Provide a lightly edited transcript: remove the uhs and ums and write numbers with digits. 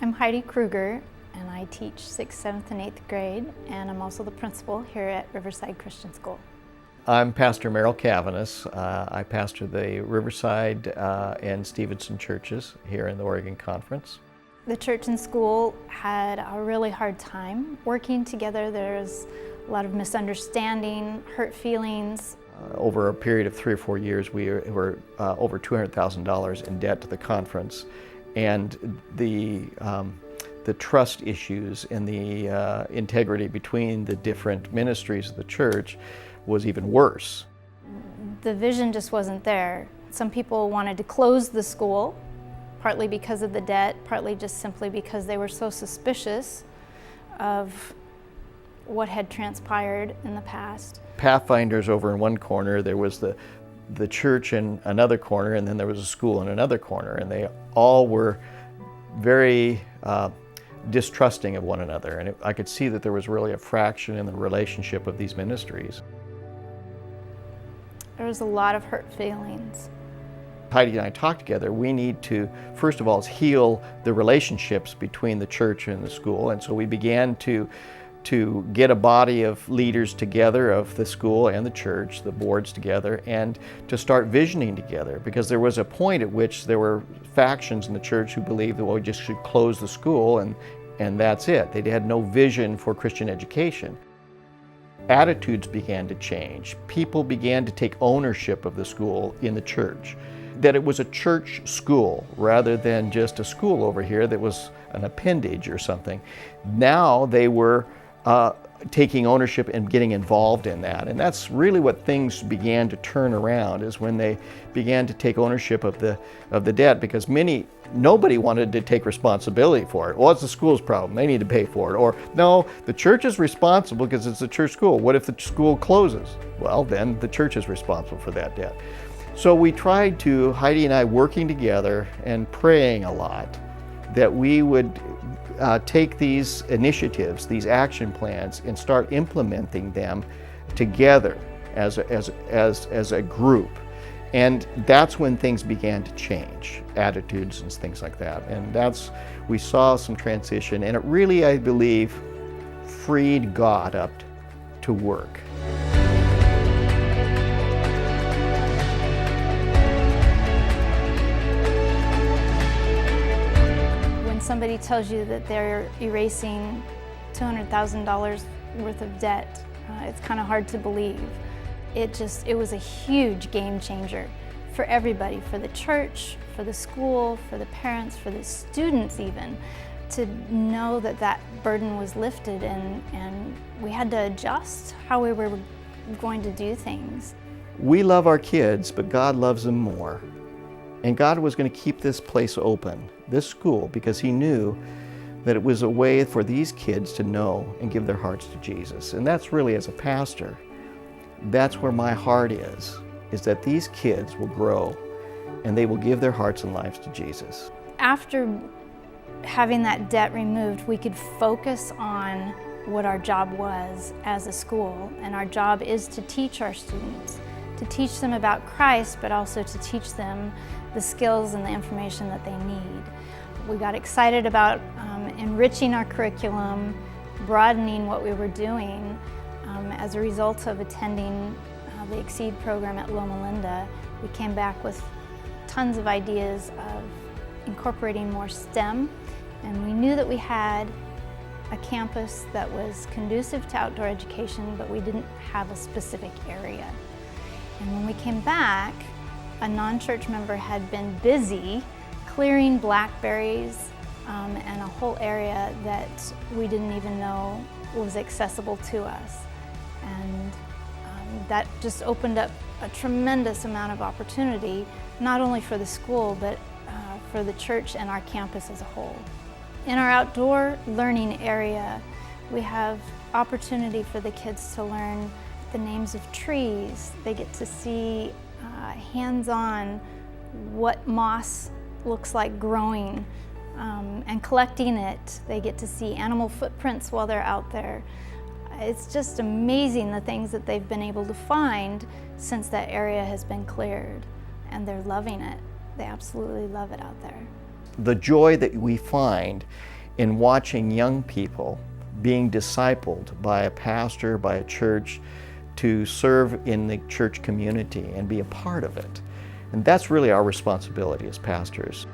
I'm Heidi Kruger, and I teach 6th, 7th, and 8th grade, and I'm also the principal here at Riverside Christian School. I'm Pastor Merrill Cavanis. I pastor the Riverside and Stevenson churches here in the Oregon Conference. The church and school had a really hard time working together. There's a lot of misunderstanding, hurt feelings. Over a period of 3 or 4 years, we were over $200,000 in debt to the conference, and the trust issues and the integrity between the different ministries of the church was even worse. The vision just wasn't there. Some people wanted to close the school, partly because of the debt, partly just simply because they were so suspicious of what had transpired in the past. Pathfinders over in one corner, there was the church in another corner, and then there was a school in another corner, and they all were very distrusting of one another, and I could see that there was really a fraction in the relationship of these ministries. There was a lot of hurt feelings. Heidi and I talked together. We need to, first of all, heal the relationships between the church and the school, and so we began to get a body of leaders together of the school and the church, the boards together, and to start visioning together, because there was a point at which there were factions in the church who believed that, well, we just should close the school and that's it. They had no vision for Christian education. Attitudes began to change. People began to take ownership of the school in the church, that it was a church school rather than just a school over here that was an appendage or something. Now they were taking ownership and getting involved in that. And that's really what things began to turn around, is when they began to take ownership of the debt, because nobody wanted to take responsibility for it. Well, it's the school's problem, they need to pay for it. Or, no, the church is responsible because it's a church school. What if the school closes? Well, then the church is responsible for that debt. So we tried to, Heidi and I working together and praying a lot, that we would take these initiatives, these action plans, and start implementing them together as a group. And that's when things began to change, attitudes and things like that. And we saw some transition, and it really, I believe, freed God up to work. Somebody tells you that they're erasing $200,000 worth of debt, it's kind of hard to believe. It was a huge game changer for everybody, for the church, for the school, for the parents, for the students even, to know that that burden was lifted, and we had to adjust how we were going to do things. We love our kids, but God loves them more. And God was going to keep this place open, this school, because He knew that it was a way for these kids to know and give their hearts to Jesus. And that's really, as a pastor, that's where my heart is that these kids will grow and they will give their hearts and lives to Jesus. After having that debt removed, we could focus on what our job was as a school. And our job is to teach our students, to teach them about Christ, but also to teach them the skills and the information that they need. We got excited about enriching our curriculum, broadening what we were doing. As a result of attending the Exceed program at Loma Linda, we came back with tons of ideas of incorporating more STEM, and we knew that we had a campus that was conducive to outdoor education, but we didn't have a specific area. And when we came back, a non-church member had been busy clearing blackberries and a whole area that we didn't even know was accessible to us. And that just opened up a tremendous amount of opportunity, not only for the school, but for the church and our campus as a whole. In our outdoor learning area, we have opportunity for the kids to learn the names of trees. They get to see hands-on what moss looks like growing and collecting it. They get to see animal footprints while they're out there. It's just amazing the things that they've been able to find since that area has been cleared, and they're loving it. They absolutely love it out there. The joy that we find in watching young people being discipled by a pastor, by a church, to serve in the church community and be a part of it. And that's really our responsibility as pastors.